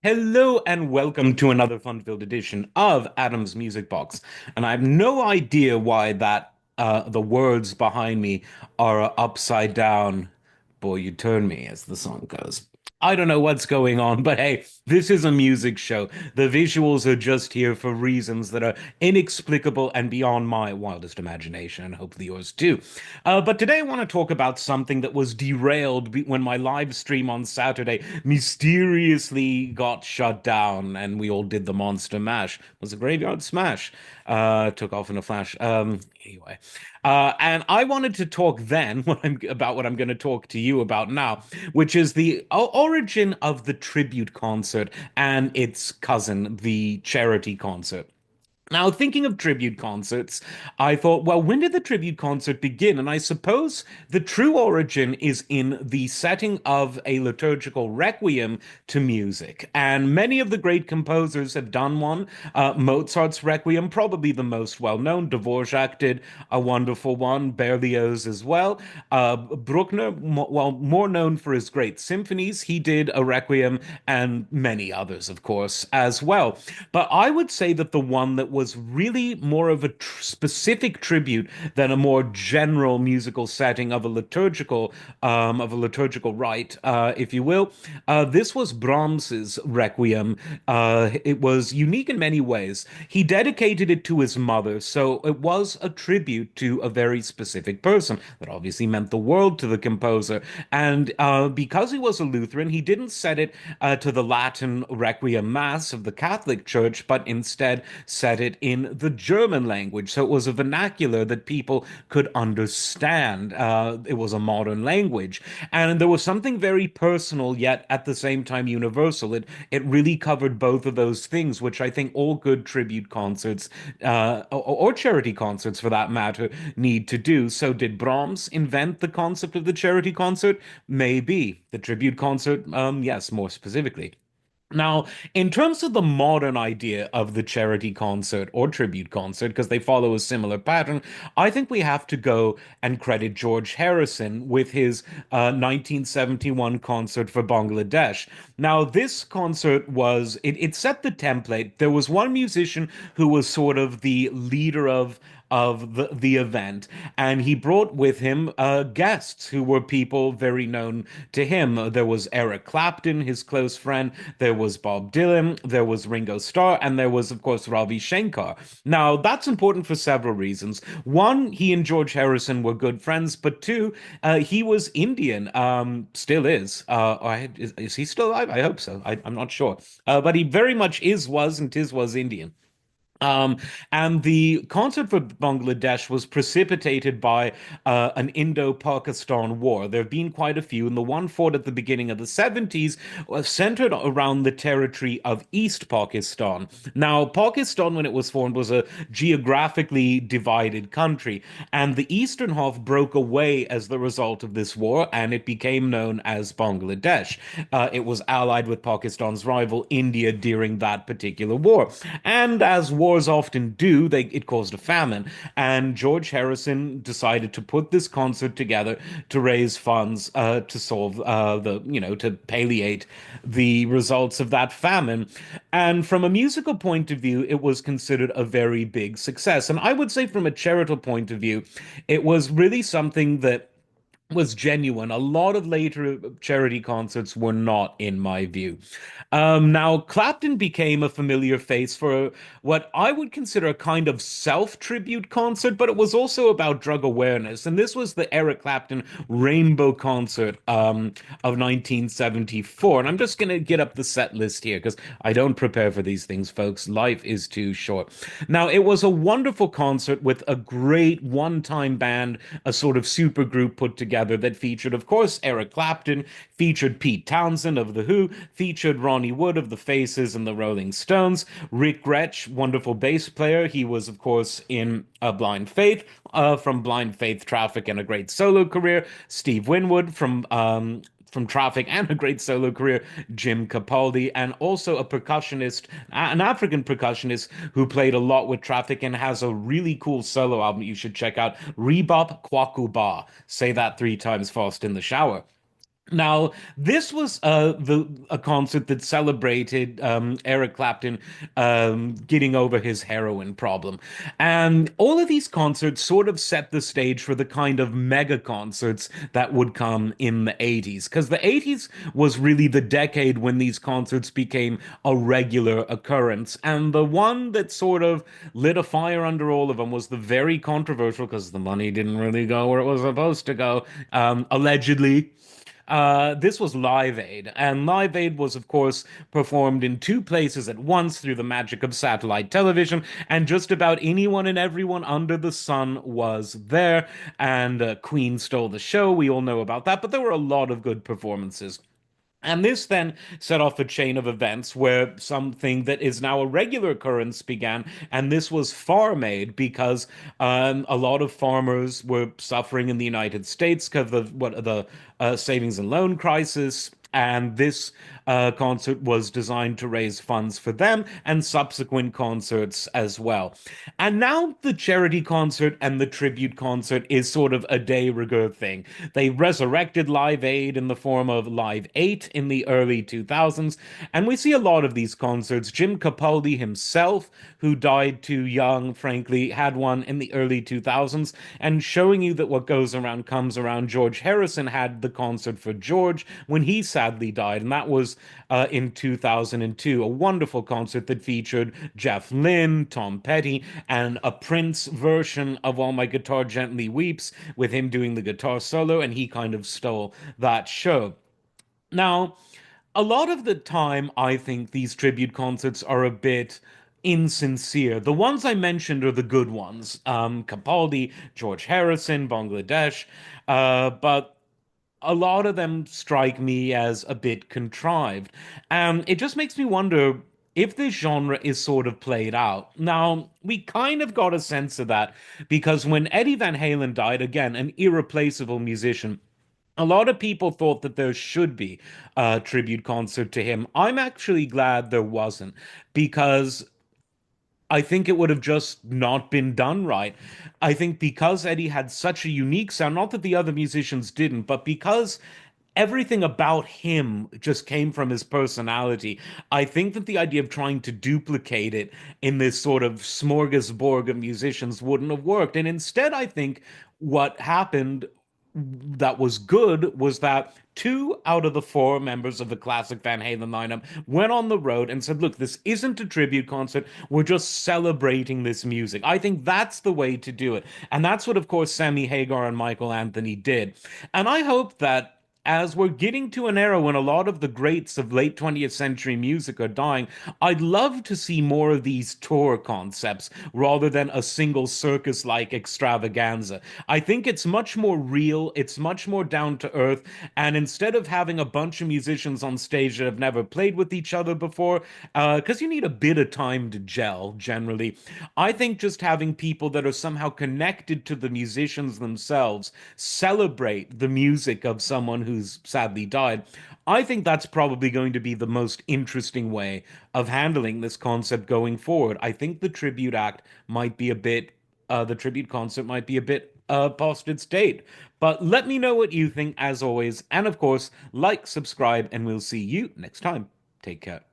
Hello and welcome to another fun-filled edition of Adam's Music Box. And I have no idea why that the words behind me are upside down. Boy, you turn me, as the song goes. I don't know what's going on, but hey, this is a music show. The visuals are just here for reasons that are inexplicable and beyond my wildest imagination, and hopefully yours too. But today I want to talk about something that was derailed when my live stream on Saturday mysteriously got shut down, and we all did the Monster Mash. It was a graveyard smash. Took off in a flash. Anyway. And I wanted to talk then about what I'm going to talk to you about now, which is the origin of the tribute concert and its cousin, the charity concert. Now, thinking of tribute concerts, I thought, well, when did the tribute concert begin? And I suppose the true origin is in the setting of a liturgical requiem to music. And many of the great composers have done one. Mozart's Requiem, probably the most well known. Dvorak did a wonderful one, Berlioz as well. Bruckner, well, more known for his great symphonies, he did a Requiem, and many others, of course, as well. But I would say that the one that was really more of a specific tribute than a more general musical setting of a liturgical rite, if you will. This was Brahms's Requiem. It was unique in many ways. He dedicated it to his mother, so it was a tribute to a very specific person. That obviously meant the world to the composer. And because he was a Lutheran, he didn't set it to the Latin Requiem Mass of the Catholic Church, but instead set it in the German language. So it was a vernacular that people could understand. It was a modern language. And there was something very personal, yet at the same time universal. It really covered both of those things, which I think all good tribute concerts, or charity concerts for that matter, need to do. So did Brahms invent the concept of the charity concert? Maybe. The tribute concert, yes, more specifically. Now, in terms of the modern idea of the charity concert or tribute concert, because they follow a similar pattern, I think we have to go and credit George Harrison with his 1971 concert for Bangladesh. Now, this concert it set the template. There was one musician who was sort of the leader of the event, and he brought with him guests who were people very known to him. There was Eric Clapton, his close friend. There was Bob Dylan. There was Ringo Starr, and there was, of course, Ravi Shankar. Now, that's important for several reasons. One, he and George Harrison were good friends, but two, he was Indian, still is. Is he still alive? I hope so. I'm not sure. But he very much was Indian. Um, and the concert for Bangladesh was precipitated by an Indo-Pakistan war. There have been quite a few, and the one fought at the beginning of the 70s was centered around the territory of East Pakistan. Now, Pakistan, when it was formed, was a geographically divided country, and the eastern half broke away as the result of this war, and it became known as Bangladesh. It was allied with Pakistan's rival India during that particular war, and as wars often do, it caused a famine. And George Harrison decided to put this concert together to raise funds to solve to palliate the results of that famine. And from a musical point of view, it was considered a very big success. And I would say, from a charitable point of view, it was really something that was genuine. A lot of later charity concerts were not, in my view. Now, Clapton became a familiar face for what I would consider a kind of self-tribute concert, but it was also about drug awareness. And this was the Eric Clapton Rainbow Concert of 1974. And I'm just going to get up the set list here because I don't prepare for these things, folks. Life is too short. Now, it was a wonderful concert with a great one-time band, a sort of super group put together that featured, of course, Eric Clapton, featured Pete Townsend of The Who, featured Ronnie Wood of The Faces and the Rolling Stones, Rick Gretsch, wonderful bass player. He was, of course, in Blind Faith, from Blind Faith, Traffic, and a great solo career. Steve Winwood from Traffic and a great solo career, Jim Capaldi, and also a percussionist, an African percussionist who played a lot with Traffic and has a really cool solo album you should check out, Rebop Kwaku Ba. Say that three times fast in the shower. Now, this was the a concert that celebrated Eric Clapton getting over his heroin problem, and all of these concerts sort of set the stage for the kind of mega concerts that would come in the '80s, because the '80s was really the decade when these concerts became a regular occurrence, and the one that sort of lit a fire under all of them was the very controversial, because the money didn't really go where it was supposed to go, allegedly. This was Live Aid, and Live Aid was, of course, performed in two places at once through the magic of satellite television, and just about anyone and everyone under the sun was there. And Queen stole the show. We all know about that, but there were a lot of good performances. And this then set off a chain of events where something that is now a regular occurrence began, and this was Farm Aid, because a lot of farmers were suffering in the United States because of the savings and loan crisis. And this concert was designed to raise funds for them and subsequent concerts as well. And now the charity concert and the tribute concert is sort of a de rigueur thing. They resurrected Live Aid in the form of Live 8 in the early 2000s, and we see a lot of these concerts. Jim Capaldi himself, who died too young, frankly, had one in the early 2000s, and showing you that what goes around comes around. George Harrison had the concert for George when he sadly died, and that was in 2002. A wonderful concert that featured Jeff Lynne, Tom Petty, and a Prince version of While My Guitar Gently Weeps, with him doing the guitar solo, and he kind of stole that show. Now, a lot of the time, I think these tribute concerts are a bit insincere. The ones I mentioned are the good ones. Capaldi, George Harrison, Bangladesh, but a lot of them strike me as a bit contrived. And it just makes me wonder if this genre is sort of played out. Now, we kind of got a sense of that because when Eddie Van Halen died, again, an irreplaceable musician, a lot of people thought that there should be a tribute concert to him. I'm actually glad there wasn't, because I think it would have just not been done right. I think because Eddie had such a unique sound, not that the other musicians didn't, but because everything about him just came from his personality. I think that the idea of trying to duplicate it in this sort of smorgasbord of musicians wouldn't have worked. And instead, I think what happened that was good was that two out of the four members of the classic Van Halen lineup went on the road and said, look, this isn't a tribute concert. We're just celebrating this music. I think that's the way to do it. And that's what, of course, Sammy Hagar and Michael Anthony did. And I hope that as we're getting to an era when a lot of the greats of late 20th century music are dying, I'd love to see more of these tour concepts rather than a single circus like extravaganza. I think it's much more real, it's much more down to earth, and instead of having a bunch of musicians on stage that have never played with each other before, because you need a bit of time to gel generally, I think just having people that are somehow connected to the musicians themselves celebrate the music of someone who's sadly died. I think that's probably going to be the most interesting way of handling this concept going forward. I think the tribute concert might be a bit past its date. But let me know what you think as always. And of course, like, subscribe, and we'll see you next time. Take care.